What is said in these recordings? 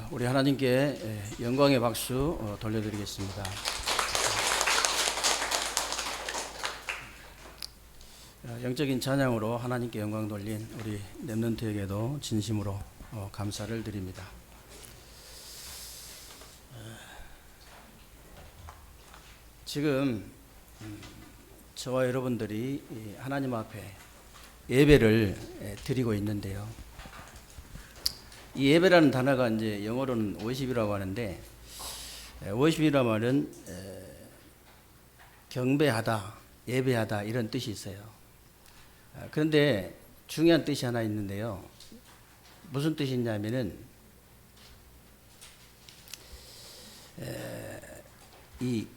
우리 하나님께 영광의 박수 돌려드리겠습니다. 영적인 찬양으로 하나님께 영광 돌린 우리 렘넌트에게도 진심으로 감사를 드립니다. 지금 저와 여러분들이 하나님 앞에 예배를 드리고 있는데요. 이 예배라는 단어가 이제 영어로는 worship이라고 하는데, worship이라는 말은 경배하다, 예배하다 이런 뜻이 있어요. 그런데 중요한 뜻이 하나 있는데요. 무슨 뜻이 있냐면은 이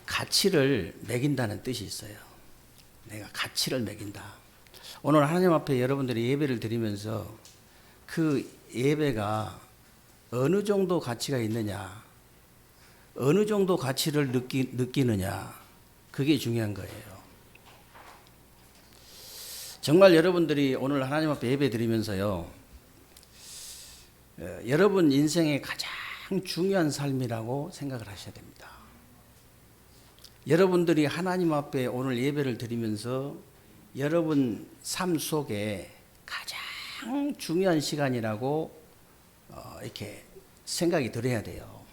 가치를 매긴다는 뜻이 있어요. 내가 가치를 매긴다. 오늘 하나님 앞에 여러분들이 예배를 드리면서 그 예배가 어느 정도 가치가 있느냐, 어느 정도 가치를 느끼느냐, 그게 중요한 거예요. 정말 여러분들이 오늘 하나님 앞에 예배 드리면서요, 여러분 인생의 가장 중요한 삶이라고 생각을 하셔야 됩니다. 여러분들이 하나님 앞에 오늘 예배를 드리면서 여러분 삶 속에 가장 중요한 시간이라고 이렇게 생각이 들어야 돼요.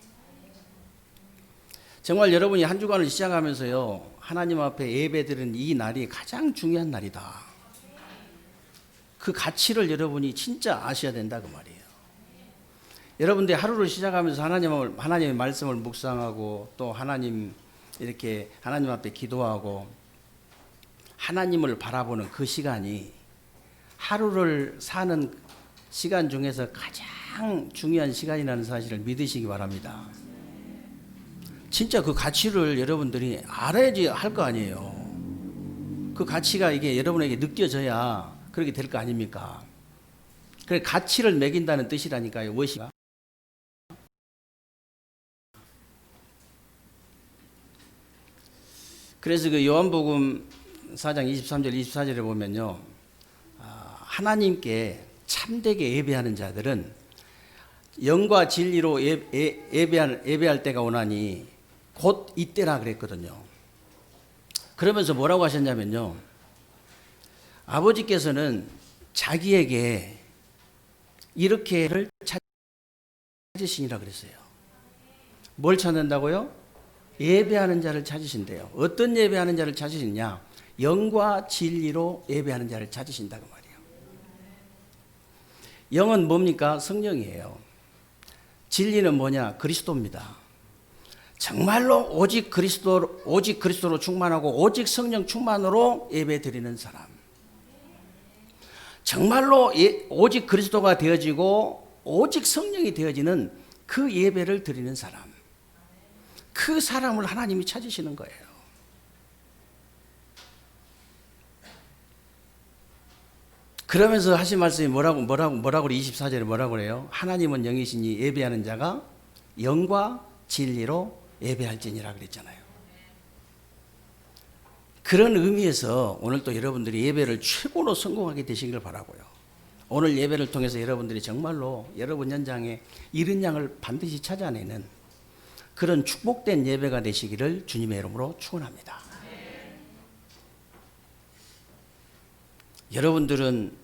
정말 여러분이 한 주간을 시작하면서요, 하나님 앞에 예배드리는 이 날이 가장 중요한 날이다. 그 가치를 여러분이 진짜 아셔야 된다 그 말이에요. 여러분들이 하루를 시작하면서 하나님의 말씀을 묵상하고 또 이렇게 하나님 앞에 기도하고 하나님을 바라보는 그 시간이 하루를 사는 시간 중에서 가장 중요한 시간이라는 사실을 믿으시기 바랍니다. 진짜 그 가치를 여러분들이 알아야지 할 거 아니에요. 그 가치가 이게 여러분에게 느껴져야 그렇게 될 거 아닙니까? 그래, 가치를 매긴다는 뜻이라니까요. 무엇이가? 그래서 그 요한복음 4장 23절 24절에 보면요, 하나님께 참되게 예배하는 자들은 영과 진리로 예배할 때가 오나니 곧 이때라 그랬거든요. 그러면서 뭐라고 하셨냐면요, 아버지께서는 자기에게 이렇게를 찾으시니라 그랬어요. 뭘 찾는다고요? 예배하는 자를 찾으신대요. 어떤 예배하는 자를 찾으시냐? 영과 진리로 예배하는 자를 찾으신다고 말이에요. 영은 뭡니까? 성령이에요. 진리는 뭐냐? 그리스도입니다. 정말로 오직 그리스도로 충만하고 오직 성령 충만으로 예배 드리는 사람. 정말로 오직 그리스도가 되어지고 오직 성령이 되어지는 그 예배를 드리는 사람. 그 사람을 하나님이 찾으시는 거예요. 그러면서 하신 말씀이 뭐라고 24절에 뭐라고 그래요? 하나님은 영이시니 예배하는 자가 영과 진리로 예배할지니라 그랬잖아요. 그런 의미에서 오늘 또 여러분들이 예배를 최고로 성공하게 되시길 바라고요. 오늘 예배를 통해서 여러분들이 정말로 여러분 현장에 이른 양을 반드시 찾아내는 그런 축복된 예배가 되시기를 주님의 이름으로 축원합니다. 여러분들은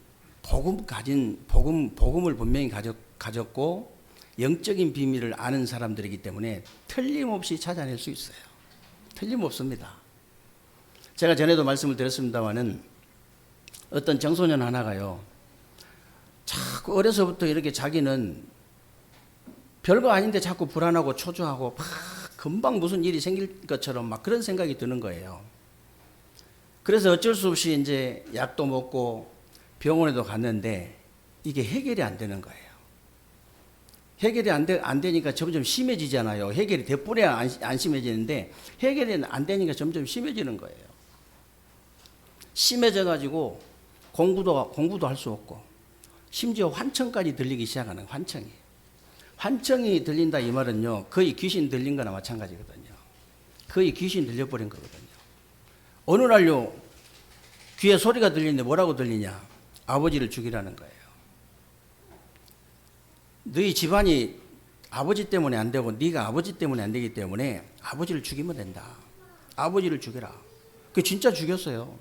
복음을 분명히 가졌고 영적인 비밀을 아는 사람들이기 때문에 틀림없이 찾아낼 수 있어요. 틀림없습니다. 제가 전에도 말씀을 드렸습니다마는 어떤 청소년 하나가요, 자꾸 어려서부터 이렇게 자기는 별거 아닌데 자꾸 불안하고 초조하고 막 금방 무슨 일이 생길 것처럼 막 그런 생각이 드는 거예요. 그래서 어쩔 수 없이 이제 약도 먹고 병원에도 갔는데 이게 해결이 안 되는 거예요. 해결이 안 되니까 점점 심해지잖아요. 해결이 돼버려야 안 심해지는데 해결이 안 되니까 점점 심해지는 거예요. 심해져가지고 공부도 할 수 없고 심지어 환청까지 들리기 시작하는 거예요. 환청이 들린다 이 말은요, 거의 귀신 들린 거나 마찬가지거든요. 거의 귀신 들려버린 거거든요. 어느 날요, 귀에 소리가 들리는데 뭐라고 들리냐? 아버지를 죽이라는 거예요. 너희 집안이 아버지 때문에 안 되고 네가 아버지 때문에 안 되기 때문에 아버지를 죽이면 된다. 아버지를 죽여라. 그 진짜 죽였어요.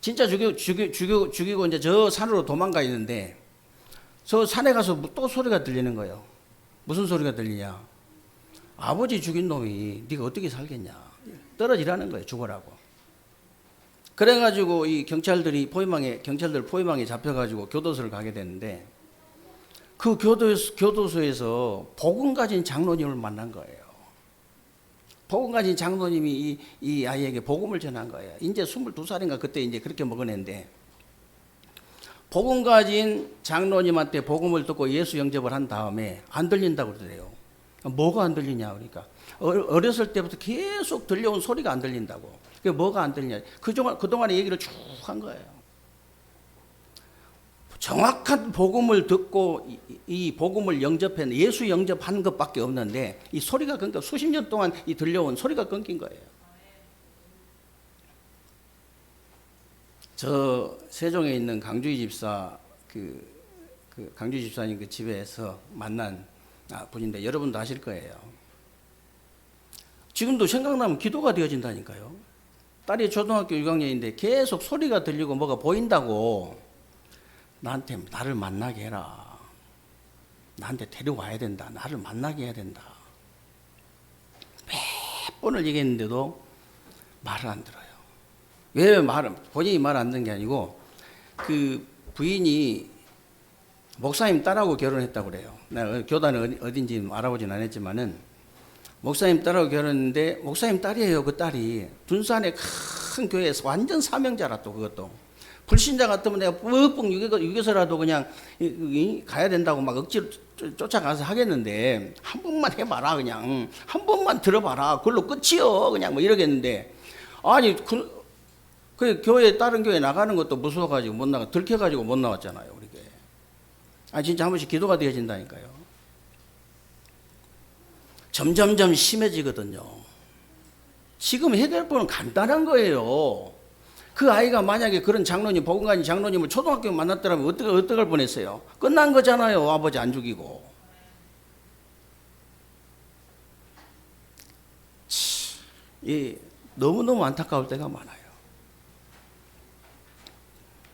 진짜 죽이고 이제 저 산으로 도망가 있는데 저 산에 가서 또 소리가 들리는 거예요. 무슨 소리가 들리냐? 아버지 죽인 놈이 네가 어떻게 살겠냐? 떨어지라는 거예요. 죽으라고. 그래가지고 이 경찰들 포위망에 잡혀가지고 교도소를 가게 되는데 그 교도소에서 복음 가진 장로님을 만난 거예요. 복음 가진 장로님이 이 아이에게 복음을 전한 거예요. 이제 22살인가 그때 이제 그렇게 먹어낸데 복음 가진 장로님한테 복음을 듣고 예수 영접을 한 다음에 안 들린다고 그러더래요. 뭐가 안 들리냐 그러니까 어렸을 때부터 계속 들려온 소리가 안 들린다고. 그게 뭐가 안 들리냐. 그동안의 얘기를 쭉 한 거예요. 정확한 복음을 듣고 이 복음을 영접한 예수 영접한 것밖에 없는데 이 소리가 끊겨 수십 년 동안 이 들려온 소리가 끊긴 거예요. 저 세종에 있는 강주희 집사 그 강주희 집사님 그 집에서 만난 분인데 여러분도 아실 거예요. 지금도 생각나면 기도가 되어진다니까요. 딸이 초등학교 6학년인데 계속 소리가 들리고 뭐가 보인다고 나한테 나를 만나게 해라. 나한테 데려와야 된다. 나를 만나게 해야 된다. 몇 번을 얘기했는데도 말을 안 들어요. 왜 본인이 말 안 듣는 게 아니고 그 부인이 목사님 딸하고 결혼했다고 그래요. 내가 교단은 어딘지 알아보진 않았지만은 목사님 딸하고 결혼했는데 목사님 딸이에요. 그 딸이 둔산의 큰 교회에서 완전 사명자라 또 그것도 불신자 같으면 내가 뻑뻑 유교서라도 그냥 가야 된다고 막 억지로 쫓아가서 하겠는데 한 번만 해봐라 그냥 한 번만 들어봐라 그걸로 끝이요 그냥 뭐 이러겠는데 아니 그 교회 다른 교회 나가는 것도 무서워가지고 못 나가 들켜가지고 못 나왔잖아요 우리 교회. 아 진짜 한 번씩 기도가 되어진다니까요. 점점점 심해지거든요. 지금 해결법은 간단한 거예요. 그 아이가 만약에 그런 장로님, 복음가진 장로님을 초등학교 만났더라면 어떡할 뻔했어요? 끝난 거잖아요. 아버지 안 죽이고. 너무너무 안타까울 때가 많아요.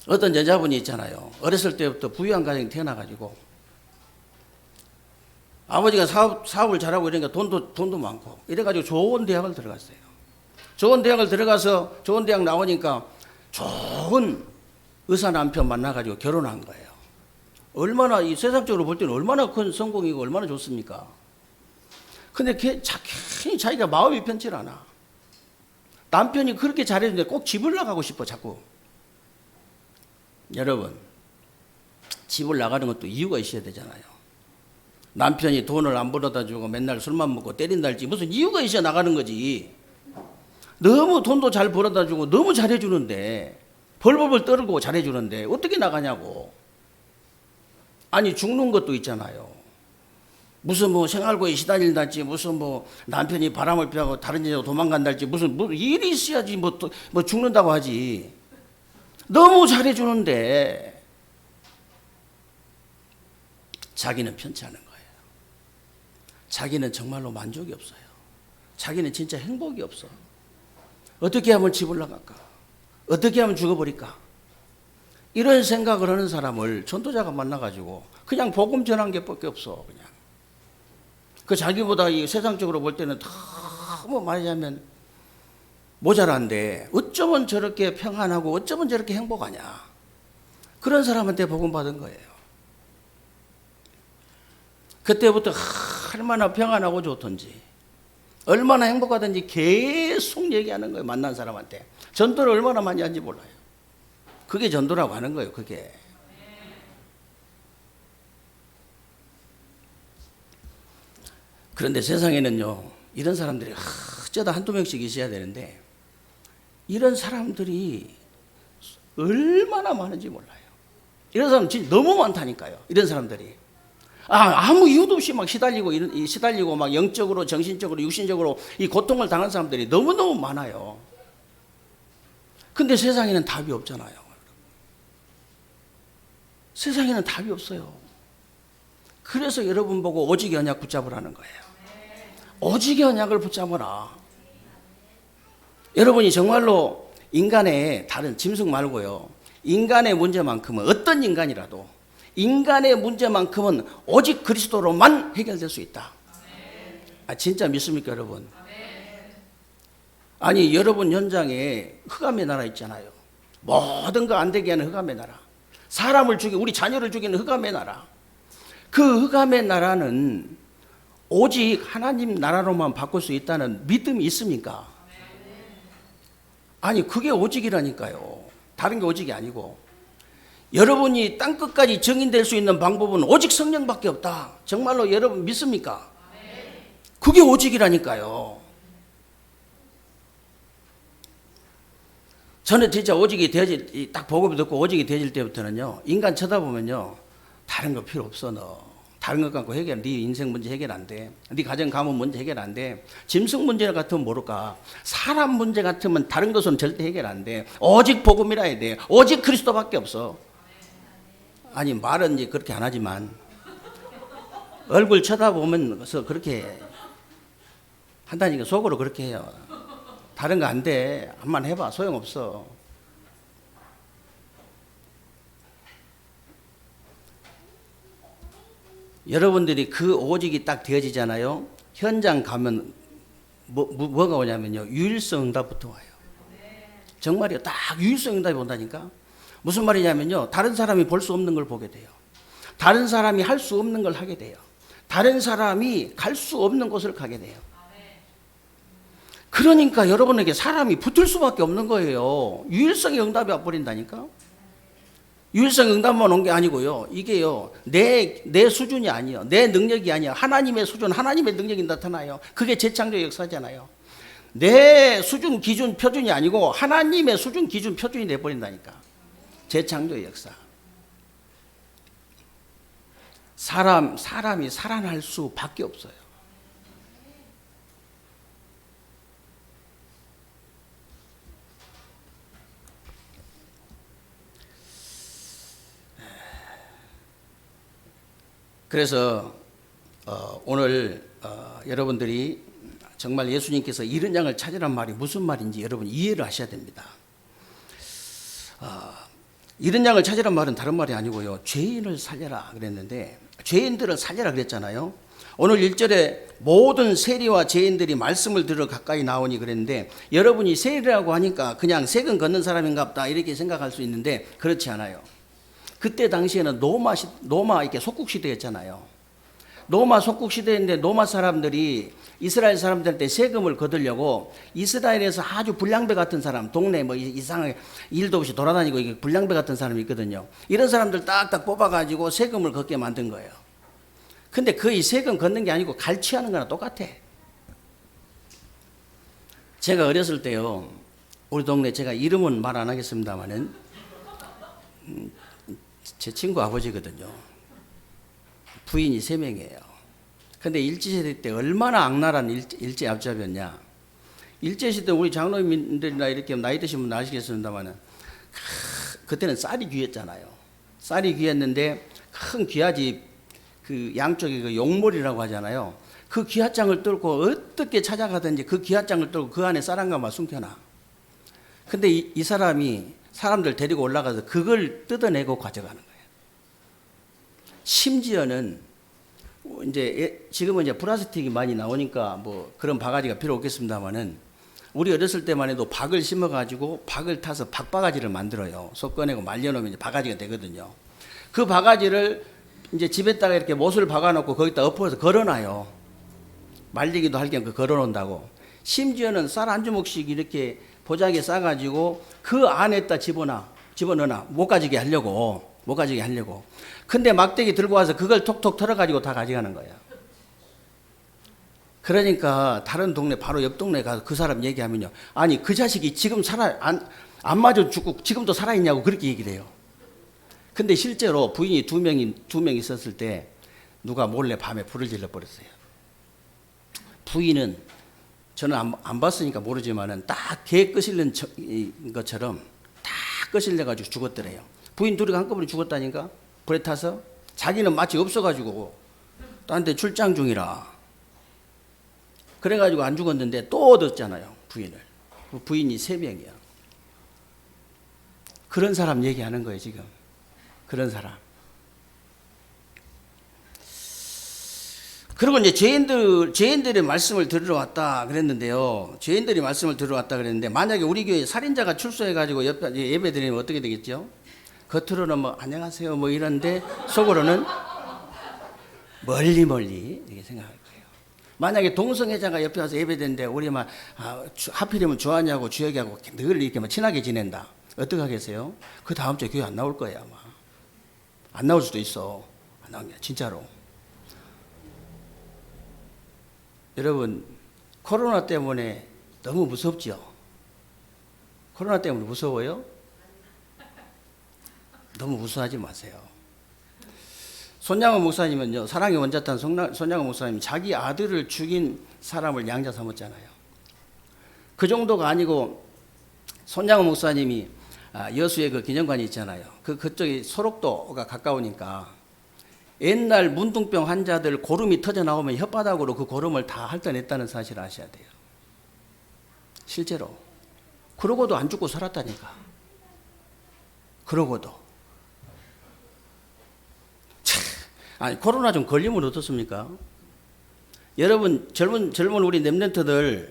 어떤 여자분이 있잖아요. 어렸을 때부터 부유한 가정에 태어나가지고 아버지가 사업을 잘하고 이러니까 돈도 많고 이래가지고 좋은 대학을 들어갔어요. 좋은 대학을 들어가서 좋은 대학 나오니까 좋은 의사 남편 만나가지고 결혼한 거예요. 얼마나 이 세상적으로 볼 때는 얼마나 큰 성공이고 얼마나 좋습니까? 근데 자기가 마음이 편치 않아. 남편이 그렇게 잘해주는데 꼭 집을 나가고 싶어 자꾸. 여러분 집을 나가는 것도 이유가 있어야 되잖아요. 남편이 돈을 안 벌어다 주고 맨날 술만 먹고 때린달지 무슨 이유가 있어야 나가는 거지. 너무 돈도 잘 벌어다 주고 너무 잘해주는데 벌벌벌 떨고 잘해주는데 어떻게 나가냐고. 아니 죽는 것도 있잖아요. 무슨 뭐 생활고에 시달린달지 무슨 뭐 남편이 바람을 피하고 다른 여자로 도망간달지 무슨 일이 있어야지 뭐 죽는다고 하지. 너무 잘해주는데 자기는 편치 않은 거예요. 자기는 정말로 만족이 없어요. 자기는 진짜 행복이 없어. 어떻게 하면 집을 나갈까? 어떻게 하면 죽어버릴까? 이런 생각을 하는 사람을 전도자가 만나가지고 그냥 복음 전한 게 밖에 없어. 그냥 그 자기보다 이 세상적으로 볼 때는 너무 말하자면 모자란데 어쩌면 저렇게 평안하고 어쩌면 저렇게 행복하냐. 그런 사람한테 복음 받은 거예요. 그때부터 얼마나 평안하고 좋던지 얼마나 행복하던지 계속 얘기하는 거예요. 만난 사람한테. 전도를 얼마나 많이 하는지 몰라요. 그게 전도라고 하는 거예요. 그게. 그런데 세상에는요. 이런 사람들이 어쩌다 한두 명씩 있어야 되는데 이런 사람들이 얼마나 많은지 몰라요. 이런 사람 진짜 너무 많다니까요. 이런 사람들이. 아무 이유도 없이 막 시달리고 막 영적으로, 정신적으로, 육신적으로 이 고통을 당한 사람들이 너무너무 많아요. 근데 세상에는 답이 없잖아요. 세상에는 답이 없어요. 그래서 여러분 보고 오직의 언약 붙잡으라는 거예요. 오직의 언약을 붙잡으라. 여러분이 정말로 인간의 다른 짐승 말고요, 인간의 문제만큼은, 어떤 인간이라도 인간의 문제만큼은 오직 그리스도로만 해결될 수 있다. 진짜 믿습니까 여러분? 아니 여러분 현장에 흑암의 나라 있잖아요. 모든 거 안 되게 하는 흑암의 나라, 사람을 죽이고 우리 자녀를 죽이는 흑암의 나라. 그 흑암의 나라는 오직 하나님 나라로만 바꿀 수 있다는 믿음이 있습니까? 아니 그게 오직이라니까요. 다른 게 오직이 아니고, 여러분이 땅끝까지 증인될 수 있는 방법은 오직 성령밖에 없다. 정말로 여러분 믿습니까? 그게 오직이라니까요. 저는 진짜 오직이 되어질, 딱 복음을 듣고 오직이 되어질 때부터는요, 인간 쳐다보면요, 다른 거 필요 없어. 너 다른 것 갖고 해결, 네 인생 문제 해결 안 돼. 네 가정 가문 문제 해결 안 돼. 짐승 문제 같으면 모를까, 사람 문제 같으면 다른 것은 절대 해결 안 돼. 오직 복음이라 해야 돼. 오직 그리스도밖에 없어. 아니 말은 이제 그렇게 안 하지만 얼굴 쳐다보면서 그렇게 한다니까 속으로 그렇게 해요. 다른 거 안 돼. 한번 해봐. 소용없어. 여러분들이 그 오직이 딱 되어지잖아요. 현장 가면 뭐가 오냐면요, 유일성 응답부터 와요. 정말이요. 딱 유일성 응답이 온다니까. 무슨 말이냐면요, 다른 사람이 볼 수 없는 걸 보게 돼요. 다른 사람이 할 수 없는 걸 하게 돼요. 다른 사람이 갈 수 없는 곳을 가게 돼요. 그러니까 여러분에게 사람이 붙을 수밖에 없는 거예요. 유일성의 응답이 와버린다니까. 유일성 응답만 온 게 아니고요, 이게요, 내 수준이 아니에요. 내 능력이 아니에요. 하나님의 수준, 하나님의 능력이 나타나요. 그게 재창조 역사잖아요. 내 수준, 기준, 표준이 아니고 하나님의 수준, 기준, 표준이 돼버린다니까. 재창조의 역사. 사람이 살아날 수밖에 없어요. 그래서 오늘 여러분들이 정말 예수님께서 이른 양을 찾으란 말이 무슨 말인지 여러분 이해를 하셔야 됩니다. 이른 양을 찾으란 말은 다른 말이 아니고요, 죄인을 살려라 그랬는데, 죄인들을 살려라 그랬잖아요. 오늘 1절에 모든 세리와 죄인들이 말씀을 들어 가까이 나오니 그랬는데, 여러분이 세리라고 하니까 그냥 세금 걷는 사람인가 보다 이렇게 생각할 수 있는데 그렇지 않아요. 그때 당시에는 로마 이렇게 속국 시대였잖아요. 로마 속국 시대인데 로마 사람들이 이스라엘 사람들한테 세금을 거두려고 이스라엘에서 아주 불량배 같은 사람, 동네 뭐 이상하게 일도 없이 돌아다니고 이게 불량배 같은 사람이 있거든요. 이런 사람들 딱딱 뽑아가지고 세금을 걷게 만든 거예요. 근데 거의 세금 걷는 게 아니고 갈취하는 거랑 똑같아. 제가 어렸을 때요, 우리 동네, 제가 이름은 말 안 하겠습니다만은 제 친구 아버지거든요. 부인이 3명이에요. 근데 일제시대 때 얼마나 악랄한 일제 앞잡이였냐. 일제시대 우리 장로님들이나 이렇게 나이 드신 분 아시겠습니다만은, 그때는 쌀이 귀했잖아요. 쌀이 귀했는데 큰 귀하집 그 양쪽에 그 용몰이라고 하잖아요. 그 귀하장을 뚫고 어떻게 찾아가든지 그 귀하장을 뚫고 그 안에 쌀 한 가마 숨겨놔. 근데 이 사람이 사람들 데리고 올라가서 그걸 뜯어내고 가져가는 거예요. 심지어는 지금은 이제 플라스틱이 많이 나오니까 뭐 그런 바가지가 필요 없겠습니다만은, 우리 어렸을 때만 해도 박을 심어가지고 박을 타서 박바가지를 만들어요. 속 꺼내고 말려놓으면 이제 바가지가 되거든요. 그 바가지를 이제 집에다가 이렇게 못을 박아놓고 거기다 엎어서 걸어놔요. 말리기도 할 겸 그 걸어놓는다고. 심지어는 쌀 한 주먹씩 이렇게 보자기에 싸가지고 그 안에다 집어넣어놔. 못 가지게 하려고. 근데 막대기 들고 와서 그걸 톡톡 털어가지고 다 가져가는 거예요. 그러니까 다른 동네, 바로 옆 동네에 가서 그 사람 얘기하면요, 아니 그 자식이 지금 안 맞아 죽고 지금도 살아있냐고 그렇게 얘기를 해요. 근데 실제로 부인이 두 명 있었을 때 누가 몰래 밤에 불을 질러 버렸어요. 부인은, 저는 안 봤으니까 모르지만은 딱 개 끄실린 것처럼 다 끄실려가지고 죽었더래요. 부인 둘이 한꺼번에 죽었다니까. 불에 타서. 자기는 마치 없어가지고 딴 데 출장 중이라. 그래가지고 안 죽었는데 또 얻었잖아요, 부인을. 그 부인이 3명이야. 그런 사람 얘기하는 거예요, 지금. 그런 사람. 그리고 이제 죄인들의 말씀을 들으러 왔다 그랬는데요. 죄인들이 말씀을 들으러 왔다 그랬는데, 만약에 우리 교회에 살인자가 출소해가지고 옆에 예배 드리면 어떻게 되겠죠? 겉으로는 뭐, 안녕하세요, 뭐 이런데, 속으로는 멀리 이렇게 생각할 거예요. 만약에 동성애자가 옆에 와서 예배 드리는데, 우리 막, 하필이면 주하냐고 주혁이하고 늘 이렇게 막 친하게 지낸다. 어떻게 하겠어요? 그 다음 주에 교회 안 나올 거예요, 아마. 안 나올 수도 있어. 안 나옵니다, 진짜로. 여러분, 코로나 때문에 너무 무섭죠? 코로나 때문에 무서워요? 너무 무서워하지 마세요. 손양호 목사님은요, 사랑의 원자탄 손양호 목사님이 자기 아들을 죽인 사람을 양자 삼았잖아요. 그 정도가 아니고, 손양호 목사님이 여수에 그 기념관이 있잖아요. 그쪽이 소록도가 가까우니까 옛날 문둥병 환자들 고름이 터져 나오면 혓바닥으로 그 고름을 다 핥아냈다는 사실을 아셔야 돼요. 실제로. 그러고도 안 죽고 살았다니까. 그러고도. 아니, 코로나 좀 걸리면 어떻습니까? 여러분, 젊은 우리 랩런트들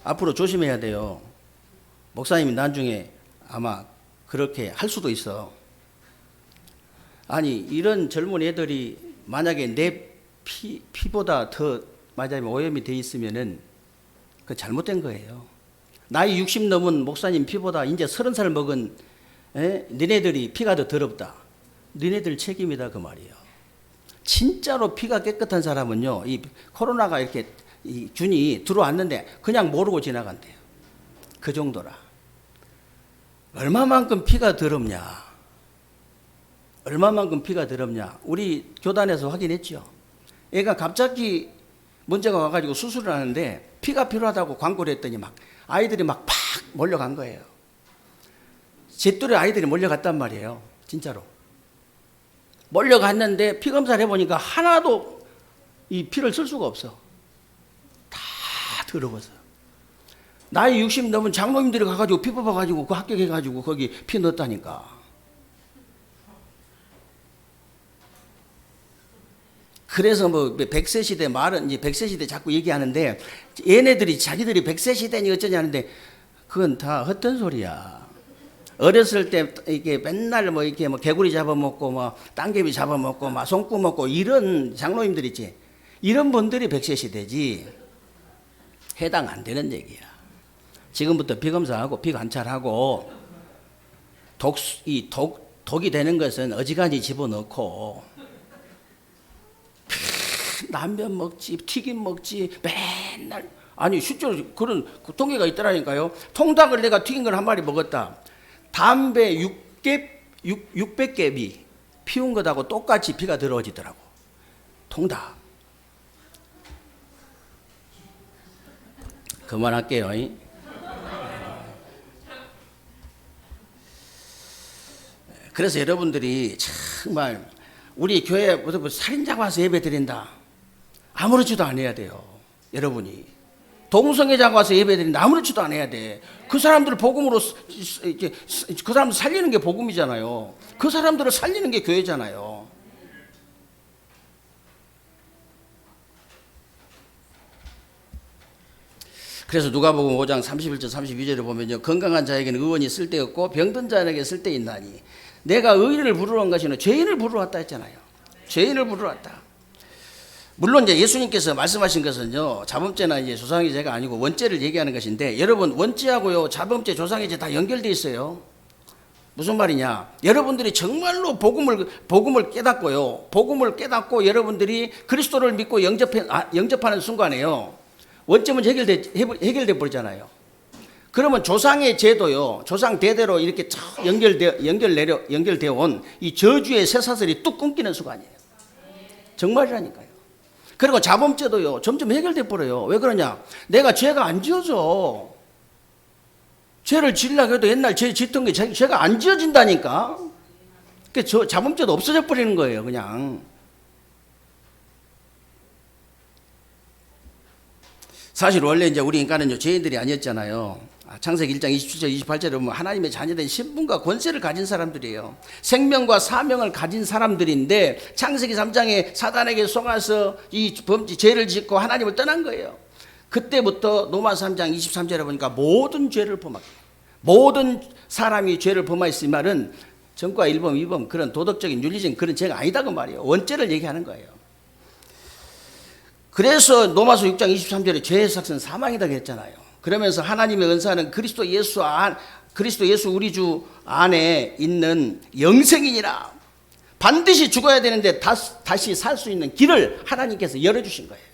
앞으로 조심해야 돼요. 목사님이 나중에 아마 그렇게 할 수도 있어. 아니, 이런 젊은 애들이 만약에 내 피보다 더 맞아면 오염이 돼 있으면은 그 잘못된 거예요. 나이 60 넘은 목사님 피보다 이제 30살 먹은 니네들이 피가 더 더럽다. 니네들 책임이다, 그 말이에요. 진짜로 피가 깨끗한 사람은요, 이 코로나가 이렇게 이 균이 들어왔는데 그냥 모르고 지나간대요. 그 정도라. 얼마만큼 피가 더럽냐? 얼마만큼 피가 더럽냐? 우리 교단에서 확인했죠. 애가 갑자기 문제가 와가지고 수술을 하는데 피가 필요하다고 광고를 했더니 막 아이들이 막 팍 몰려간 거예요. 제 또래 아이들이 몰려갔단 말이에요. 진짜로. 몰려갔는데 피 검사를 해보니까 하나도 이 피를 쓸 수가 없어. 다 더러워서. 나이 60 넘은 장로님들이 가가지고 피 뽑아가지고 그 합격해가지고 거기 피 넣었다니까. 그래서 뭐 100세 시대 말은 이제 100세 시대 자꾸 얘기하는데, 얘네들이 자기들이 100세 시대니 어쩌냐는데 그건 다 헛된 소리야. 어렸을 때 이게 맨날 뭐 이렇게 뭐 개구리 잡아먹고 뭐 땅개비 잡아먹고 막 송구 먹고 이런 장로님들 있지. 이런 분들이 100세 시대지 해당 안 되는 얘기야. 지금부터 피 검사하고 피 관찰하고 독이 되는 것은 어지간히 집어넣고 라면 먹지, 튀김 먹지, 맨날. 아니, 실제로 그런 통계가 있더라니까요. 통닭을 내가 튀긴 걸 한 마리 먹었다. 담배 600개비 피운 것하고 똑같이 피가 들어오지더라고. 통닭. 그만할게요. 그래서 여러분들이 정말 우리 교회에 살인자가 와서 예배 드린다. 아무렇지도 않아야 돼요. 여러분이. 동성애자가 와서 예배 드린다. 아무렇지도 않아야 돼. 그 사람들을 복음으로, 그 사람들 살리는 게 복음이잖아요. 그 사람들을 살리는 게 교회잖아요. 그래서 누가복음 5장 31절 32절을 보면요, 건강한 자에게는 의원이 쓸데없고 병든 자에게 쓸데있나니 내가 의인을 부르러 온 것이 아니라 죄인을 부르러 왔다 했잖아요. 죄인을 부르러 왔다. 물론 이제 예수님께서 말씀하신 것은요, 자범죄나 이제 조상의죄가 아니고 원죄를 얘기하는 것인데, 여러분 원죄하고요 자범죄, 조상의죄 다 연결돼 있어요. 무슨 말이냐? 여러분들이 정말로 복음을 깨닫고요, 복음을 깨닫고 여러분들이 그리스도를 믿고 영접하는 순간에요, 원죄 문제 해결돼 버리잖아요. 그러면 조상의 죄도요, 조상 대대로 이렇게 연결되어 온 이 저주의 쇠사슬이 뚝 끊기는 순간이에요. 정말이라니까요. 그리고 자범죄도요, 점점 해결돼 버려요. 왜 그러냐? 내가 죄가 안 지어져. 죄를 지으려고 해도 옛날 죄 짓던 게 죄가 안 지어진다니까. 그러니까 자범죄도 없어져 버리는 거예요, 그냥. 사실 원래 이제 우리 인간은요, 죄인들이 아니었잖아요. 창세기 1장 27절 28절에 보면 하나님의 자녀된 신분과 권세를 가진 사람들이에요. 생명과 사명을 가진 사람들인데 창세기 3장에 사단에게 속아서 이 범죄 죄를 짓고 하나님을 떠난 거예요. 그때부터 로마 3장 23절에 보니까 모든 죄를 범하게, 모든 사람이 죄를 범하였으 말은 전과 1범, 2범 그런 도덕적인 윤리적인 그런 죄가 아니다 그 말이에요. 원죄를 얘기하는 거예요. 그래서 로마서 6장 23절에 죄의 삭은 사망이다 그랬잖아요. 그러면서 하나님의 은사는 그리스도 예수 우리 주 안에 있는 영생이니라. 반드시 죽어야 되는데 다시 살 수 있는 길을 하나님께서 열어주신 거예요.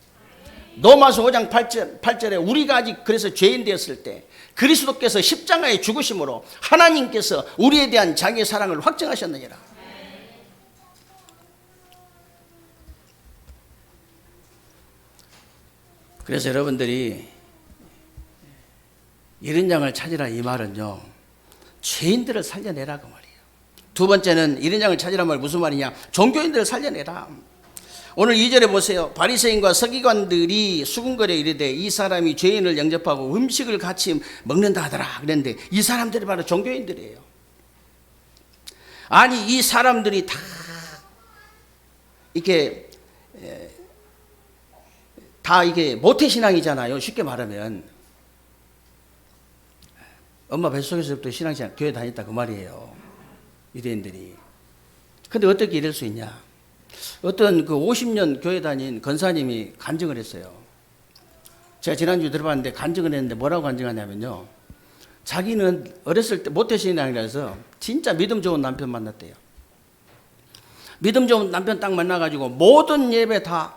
로마서 5장 8절에 우리가 아직 그래서 죄인 되었을 때 그리스도께서 십자가에 죽으심으로 하나님께서 우리에 대한 자기의 사랑을 확증하셨느니라. 그래서 여러분들이 이른 양을 찾으라 이 말은요, 죄인들을 살려내라 그 말이에요. 두 번째는 이른 양을 찾으라 말 무슨 말이냐, 종교인들을 살려내라. 오늘 2절에 보세요. 바리새인과 서기관들이 수군거려 이르되 이 사람이 죄인을 영접하고 음식을 같이 먹는다 하더라 그랬는데 이 사람들이 바로 종교인들이에요. 아니 이 사람들이 다 이렇게 모태신앙이잖아요. 쉽게 말하면 엄마 뱃속에서부터 신앙생활 교회 다녔다 그 말이에요. 유대인들이. 근데 어떻게 이럴 수 있냐. 어떤 그 50년 교회 다닌 권사님이 간증을 했어요. 제가 지난주에 들어봤는데 간증을 했는데 뭐라고 간증하냐면요, 자기는 어렸을 때 모태신앙이라서 진짜 믿음 좋은 남편 만났대요. 믿음 좋은 남편 딱 만나가지고 모든 예배 다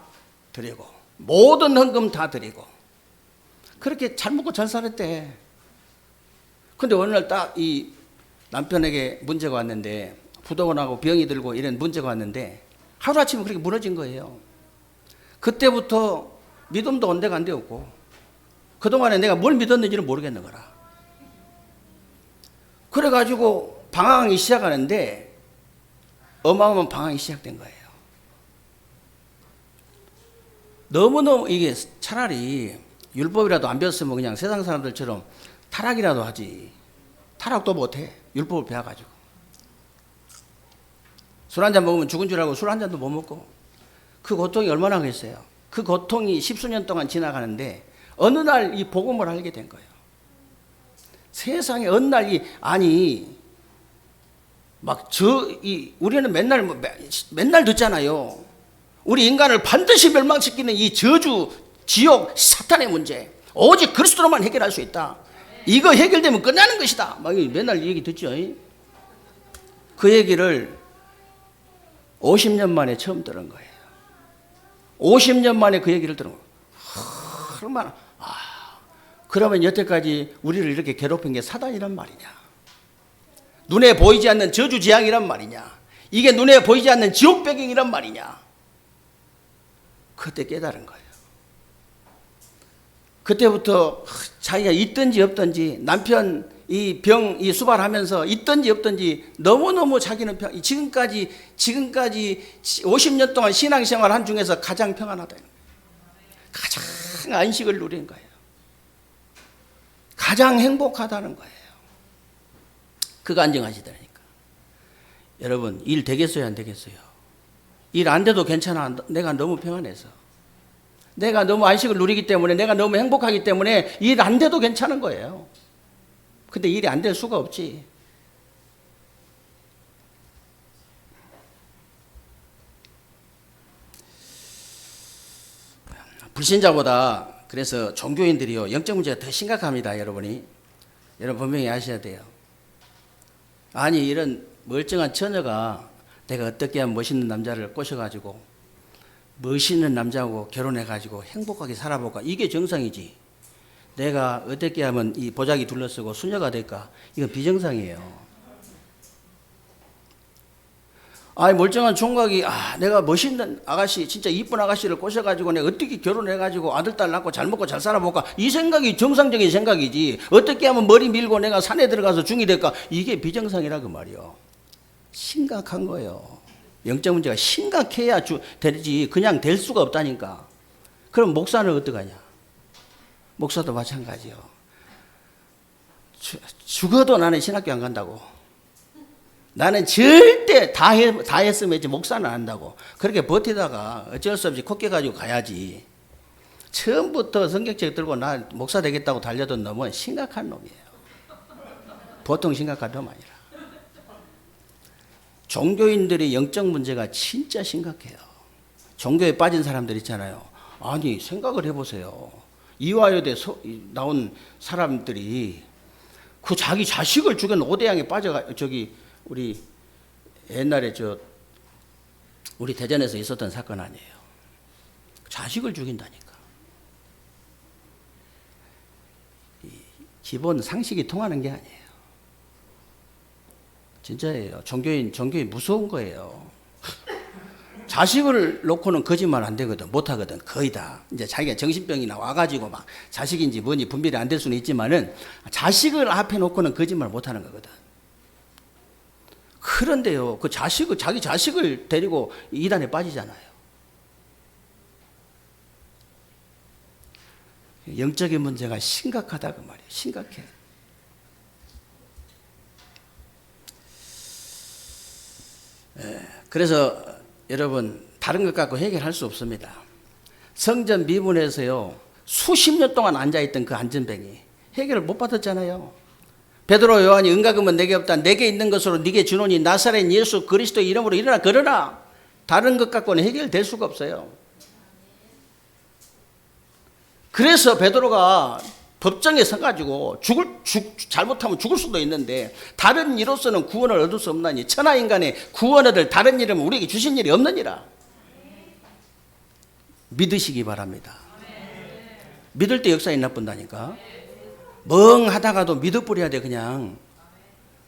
드리고 모든 헌금 다 드리고 그렇게 잘 먹고 잘 살았대. 근데 어느 날 딱 이 남편에게 문제가 왔는데, 부도가 병이 들고 이런 문제가 왔는데 하루아침에 그렇게 무너진 거예요. 그때부터 믿음도 온데간데 없고 그동안에 내가 뭘 믿었는지는 모르겠는 거라. 그래가지고 방황하기 시작하는데 어마어마한 방황이 시작된 거예요. 너무너무 이게 차라리 율법이라도 안 배웠으면 그냥 세상 사람들처럼 타락이라도 하지. 타락도 못해. 율법을 배워가지고. 술 한잔 먹으면 죽은 줄 알고 술 한 잔도 못 먹고. 그 고통이 얼마나 하겠어요. 그 고통이 십수년 동안 지나가는데 어느 날 이 복음을 알게 된 거예요. 세상에 어느 날 우리는 맨날 듣잖아요. 우리 인간을 반드시 멸망시키는 이 저주, 지옥, 사탄의 문제. 오직 그리스도로만 해결할 수 있다. 이거 해결되면 끝나는 것이다. 막 맨날 얘기 듣죠. 그 얘기를 50년 만에 처음 들은 거예요. 50년 만에 그 얘기를 들은 거예요. 얼마나, 그러면 여태까지 우리를 이렇게 괴롭힌 게 사단이란 말이냐. 눈에 보이지 않는 저주지향이란 말이냐. 이게 눈에 보이지 않는 지옥배경이란 말이냐. 그때 깨달은 거예요. 그때부터 자기가 있든지 없든지 남편 이 수발하면서 있든지 없든지 너무너무 자기는 지금까지 50년 동안 신앙생활 한 중에서 가장 평안하다. 가장 안식을 누린 거예요. 가장 행복하다는 거예요. 그거 안정하시다니까. 여러분 일 되겠어요 안 되겠어요? 일 안 돼도 괜찮아. 내가 너무 평안해서. 내가 너무 안식을 누리기 때문에, 내가 너무 행복하기 때문에 일 안 돼도 괜찮은 거예요. 근데 일이 안 될 수가 없지. 불신자보다 그래서 종교인들이요, 영적 문제가 더 심각합니다. 여러분 분명히 아셔야 돼요. 아니 이런 멀쩡한 처녀가 내가 어떻게 하면 멋있는 남자를 꼬셔가지고 멋있는 남자하고 결혼해가지고 행복하게 살아볼까? 이게 정상이지. 내가 어떻게 하면 이 보자기 둘러쓰고 수녀가 될까? 이건 비정상이에요. 아니 멀쩡한 총각이 내가 멋있는 아가씨, 진짜 이쁜 아가씨를 꼬셔가지고 내가 어떻게 결혼해가지고 아들 딸 낳고 잘 먹고 잘 살아볼까? 이 생각이 정상적인 생각이지. 어떻게 하면 머리 밀고 내가 산에 들어가서 중이 될까? 이게 비정상이라 그 말이요. 심각한 거예요. 영적 문제가 심각해야 되지. 그냥 될 수가 없다니까. 그럼 목사는 어떡하냐? 목사도 마찬가지요. 죽어도 나는 신학교 안 간다고. 나는 절대 다 했으면 했지 목사는 안 한다고. 그렇게 버티다가 어쩔 수 없이 콧게 가지고 가야지. 처음부터 성경책 들고 나 목사 되겠다고 달려던 놈은 심각한 놈이에요. 보통 심각한 놈 아니라. 종교인들의 영적 문제가 진짜 심각해요. 종교에 빠진 사람들 있잖아요. 아니 생각을 해보세요. 이화여대 나온 사람들이 그 자기 자식을 죽인 오대양에 빠져가 우리 옛날에 우리 대전에서 있었던 사건 아니에요. 자식을 죽인다니까. 기본 상식이 통하는 게 아니에요. 진짜예요. 종교인 무서운 거예요. 자식을 놓고는 거짓말 안 되거든. 못 하거든. 거의 다. 이제 자기가 정신병이나 와가지고 막 자식인지 뭐니 분별이 안 될 수는 있지만은 자식을 앞에 놓고는 거짓말 못 하는 거거든. 그런데요, 자기 자식을 데리고 이단에 빠지잖아요. 영적인 문제가 심각하다 그 말이에요. 심각해. 그래서 여러분 다른 것 갖고 해결할 수 없습니다. 성전 미문에서요 수십 년 동안 앉아있던 그 안전뱅이 해결을 못 받았잖아요. 베드로 요한이 은과금은 내게 없다. 내게 있는 것으로 네게 주노니 나사렛 예수 그리스도 이름으로 일어나 걸어라. 다른 것 갖고는 해결될 수가 없어요. 그래서 베드로가 법정에 서가지고 잘못하면 죽을 수도 있는데 다른 이로서는 구원을 얻을 수 없나니 천하인간의 구원을 얻을 다른 이름은 우리에게 주신 일이 없느니라. 믿으시기 바랍니다. 믿을 때 역사에 나쁜다니까. 멍하다가도 믿어버려야 돼 그냥.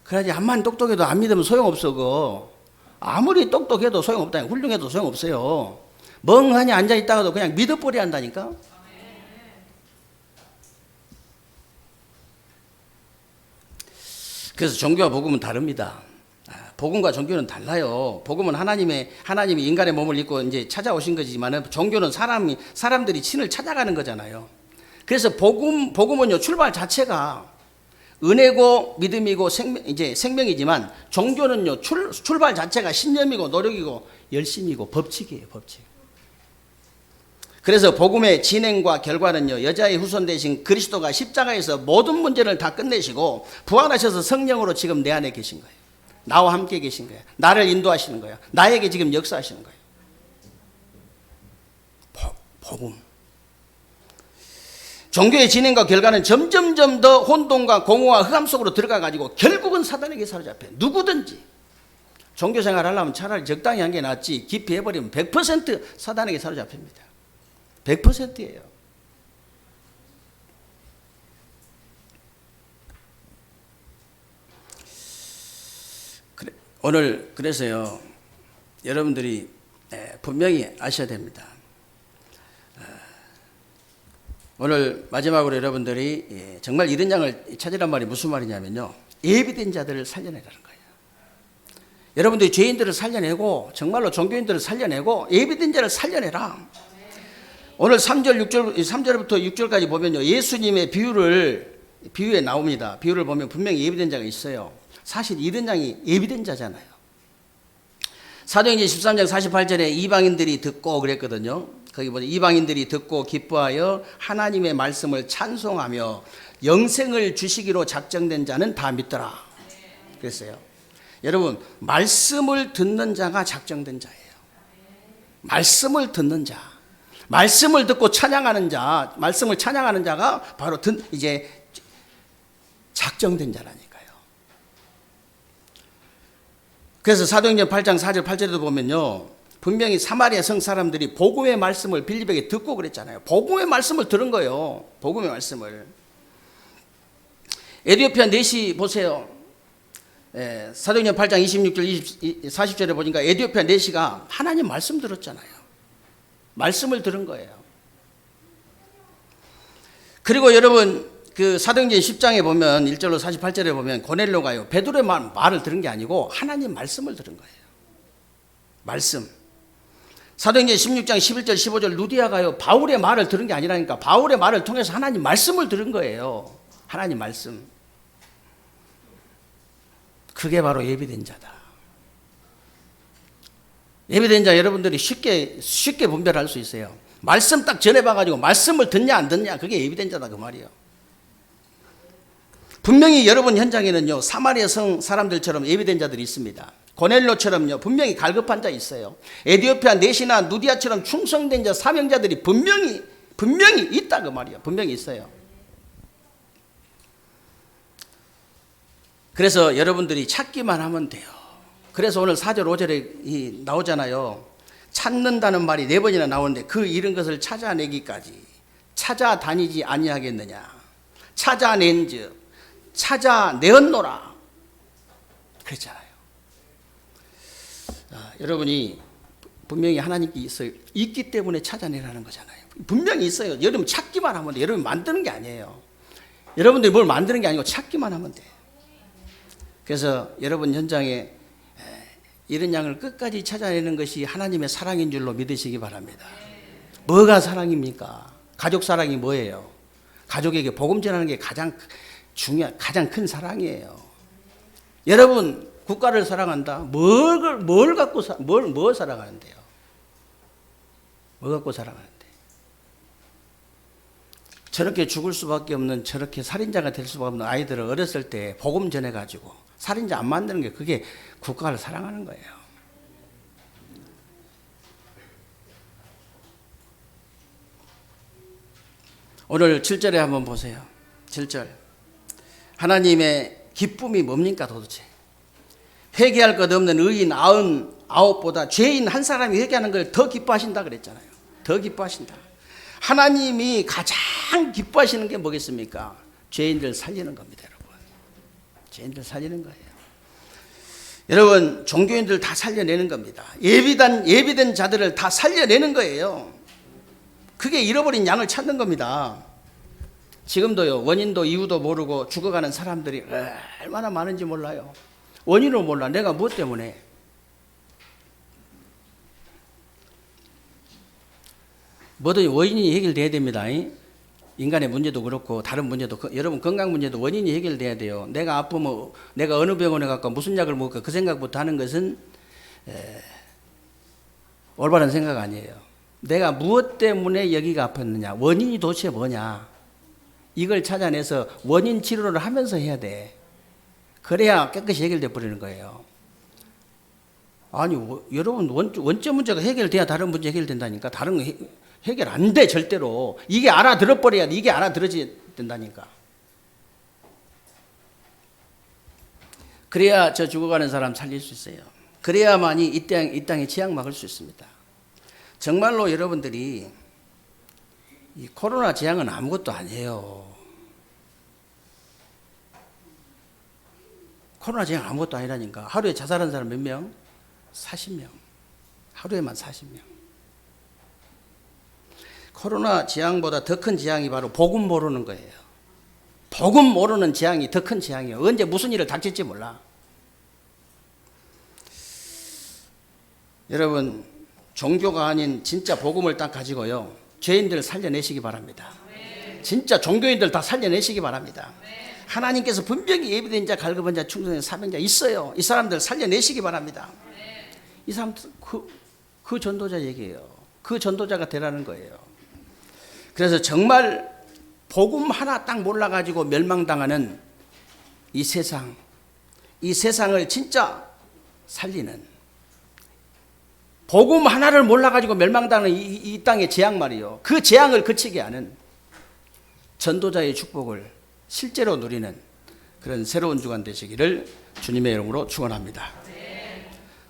그래야지 암만 똑똑해도 안 믿으면 소용없어. 그거 아무리 똑똑해도 소용없다니. 훌륭해도 소용없어요. 멍하니 앉아있다가도 그냥 믿어버려야 한다니까. 그래서 종교와 복음은 다릅니다. 복음과 종교는 달라요. 복음은 하나님이 인간의 몸을 입고 이제 찾아오신 거지만 종교는 사람들이 신을 찾아가는 거잖아요. 그래서 복음은요 출발 자체가 은혜고 믿음이고 생명이지만 종교는요 출발 자체가 신념이고 노력이고 열심이고 법칙이에요. 법칙. 그래서 복음의 진행과 결과는요 여자의 후손 되신 그리스도가 십자가에서 모든 문제를 다 끝내시고 부활하셔서 성령으로 지금 내 안에 계신 거예요. 나와 함께 계신 거예요. 나를 인도하시는 거예요. 나에게 지금 역사하시는 거예요. 복음. 종교의 진행과 결과는 점점점 더 혼돈과 공허와 흑암 속으로 들어가가지고 결국은 사단에게 사로잡혀요. 누구든지. 종교 생활 하려면 차라리 적당히 한 게 낫지 깊이 해버리면 100% 사단에게 사로잡힙니다. 100%예요. 오늘 그래서요 여러분들이 분명히 아셔야 됩니다. 오늘 마지막으로 여러분들이 정말 이런 양을 찾으란 말이 무슨 말이냐면요 예비된 자들을 살려내라는 거예요. 여러분들이 죄인들을 살려내고 정말로 종교인들을 살려내고 예비된 자를 살려내라. 오늘 3절부터 6절까지 보면요 예수님의 비유에 나옵니다. 비유를 보면 분명히 예비된 자가 있어요. 사실 이런 양이 예비된 자잖아요. 사도행전 13장 48절에 이방인들이 듣고 그랬거든요. 거기 보면 이방인들이 듣고 기뻐하여 하나님의 말씀을 찬송하며 영생을 주시기로 작정된 자는 다 믿더라 그랬어요. 여러분 말씀을 듣는 자가 작정된 자예요. 말씀을 듣는 자, 말씀을 듣고 찬양하는 자, 말씀을 찬양하는 자가 바로 이제 작정된 자라니까요. 그래서 사도행전 8장 4절 8절에도 보면요 분명히 사마리아 성 사람들이 복음의 말씀을 빌립에게 듣고 그랬잖아요. 복음의 말씀을 들은 거예요. 복음의 말씀을. 에티오피아 넷이 보세요. 사도행전 8장 26절 40절에 보니까 에티오피아 넷이가 하나님 말씀 들었잖아요. 말씀을 들은 거예요. 그리고 여러분 그 사도행전 10장에 보면 1절로 48절에 보면 고넬료가요 베드로의 말을 들은 게 아니고 하나님 말씀을 들은 거예요. 말씀. 사도행전 16장 11절 15절 루디아가요 바울의 말을 들은 게 아니라니까. 바울의 말을 통해서 하나님 말씀을 들은 거예요. 하나님 말씀. 그게 바로 예비된 자다. 예비된 자 여러분들이 쉽게 분별할 수 있어요. 말씀 딱 전해봐가지고 말씀을 듣냐 안 듣냐 그게 예비된 자다 그 말이에요. 분명히 여러분 현장에는요 사마리아 성 사람들처럼 예비된 자들이 있습니다. 고넬료처럼요 분명히 갈급한 자 있어요. 에디오피아 네시나 누디아처럼 충성된 자 사명자들이 분명히 있다 그 말이에요. 분명히 있어요. 그래서 여러분들이 찾기만 하면 돼요. 그래서 오늘 4절 5절에 나오잖아요. 찾는다는 말이 4번이나 나오는데 그 잃은 것을 찾아내기까지 찾아다니지 아니하겠느냐. 찾아낸즉 찾아내었노라 그랬잖아요. 여러분이 분명히 하나님께 있기 때문에 찾아내라는 거잖아요. 분명히 있어요. 여러분 찾기만 하면 돼요. 여러분 만드는 게 아니에요. 여러분들이 뭘 만드는 게 아니고 찾기만 하면 돼요. 그래서 여러분 현장에 이런 양을 끝까지 찾아내는 것이 하나님의 사랑인 줄로 믿으시기 바랍니다. 뭐가 사랑입니까? 가족 사랑이 뭐예요? 가족에게 복음 전하는 게 가장 큰 사랑이에요. 여러분 국가를 사랑한다? 뭘 사랑하는데요? 뭐 갖고 사랑하는데? 저렇게 죽을 수밖에 없는 저렇게 살인자가 될 수밖에 없는 아이들을 어렸을 때 복음 전해가지고 살인자 안 만드는 게 그게 국가를 사랑하는 거예요. 오늘 7절에 한번 보세요. 7절. 하나님의 기쁨이 뭡니까 도대체? 회개할 것 없는 의인 99보다 죄인 한 사람이 회개하는 걸 더 기뻐하신다 그랬잖아요. 더 기뻐하신다. 하나님이 가장 기뻐하시는 게 뭐겠습니까? 죄인들 살리는 겁니다, 여러분. 죄인들 살리는 거예요. 여러분, 종교인들 다 살려내는 겁니다. 예비된 자들을 다 살려내는 거예요. 그게 잃어버린 양을 찾는 겁니다. 지금도요, 원인도 이유도 모르고 죽어가는 사람들이 얼마나 많은지 몰라요. 원인을 몰라. 내가 무엇 때문에? 뭐든 원인이 해결돼야 됩니다. 인간의 문제도 그렇고 다른 문제도 여러분 건강 문제도 원인이 해결돼야 돼요. 내가 아프면 내가 어느 병원에 갈까 무슨 약을 먹을까 그 생각부터 하는 것은 올바른 생각 아니에요. 내가 무엇 때문에 여기가 아팠느냐 원인이 도대체 뭐냐 이걸 찾아내서 원인 치료를 하면서 해야 돼. 그래야 깨끗이 해결돼 버리는 거예요. 아니 여러분 원점 문제가 해결돼야 다른 문제 해결된다니까. 다른 거 해결 안 돼 절대로. 이게 알아들어 버려야 돼. 이게 알아들어져야 된다니까. 그래야 저 죽어가는 사람 살릴 수 있어요. 그래야만이 이 땅에 재앙 막을 수 있습니다. 정말로 여러분들이 이 코로나 재앙은 아무것도 아니에요. 코로나 재앙 아무것도 아니라니까. 하루에 자살한 사람 몇 명? 40명. 하루에만 40명. 코로나 재앙보다 더 큰 재앙이 바로 복음 모르는 거예요. 복음 모르는 재앙이 더 큰 재앙이에요. 언제 무슨 일을 닥칠지 몰라. 여러분 종교가 아닌 진짜 복음을 딱 가지고요 죄인들 살려내시기 바랍니다. 진짜 종교인들 다 살려내시기 바랍니다. 하나님께서 분명히 예비된 자, 갈급한 자, 충성된 사명자 있어요. 이 사람들 살려내시기 바랍니다. 이 사람들 그 전도자 얘기예요. 그 전도자가 되라는 거예요. 그래서 정말 복음 하나 딱 몰라가지고 멸망당하는 이 세상을 진짜 살리는 복음 하나를 몰라가지고 멸망당하는 이 땅의 재앙 말이요. 그 재앙을 그치게 하는 전도자의 축복을 실제로 누리는 그런 새로운 주간 되시기를 주님의 이름으로 축원합니다.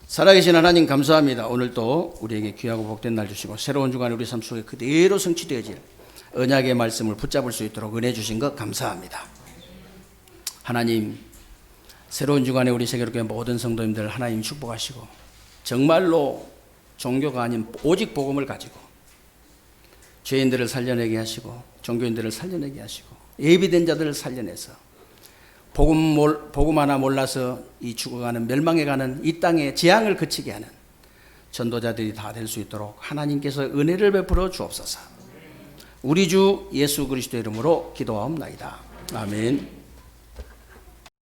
살아계신 하나님 감사합니다. 오늘도 우리에게 귀하고 복된 날 주시고 새로운 주간에 우리 삶 속에 그대로 성취되어질 언약의 말씀을 붙잡을 수 있도록 은혜 주신 것 감사합니다. 하나님 새로운 주간에 우리 세계로교회 모든 성도님들 하나님 축복하시고 정말로 종교가 아닌 오직 복음을 가지고 죄인들을 살려내게 하시고 종교인들을 살려내게 하시고 예비된 자들을 살려내서 복음 하나 몰라서 이 죽어가는 멸망해가는 이 땅의 재앙을 그치게 하는 전도자들이 다 될 수 있도록 하나님께서 은혜를 베풀어 주옵소서. 우리 주 예수 그리스도 이름으로 기도하옵나이다. 아멘.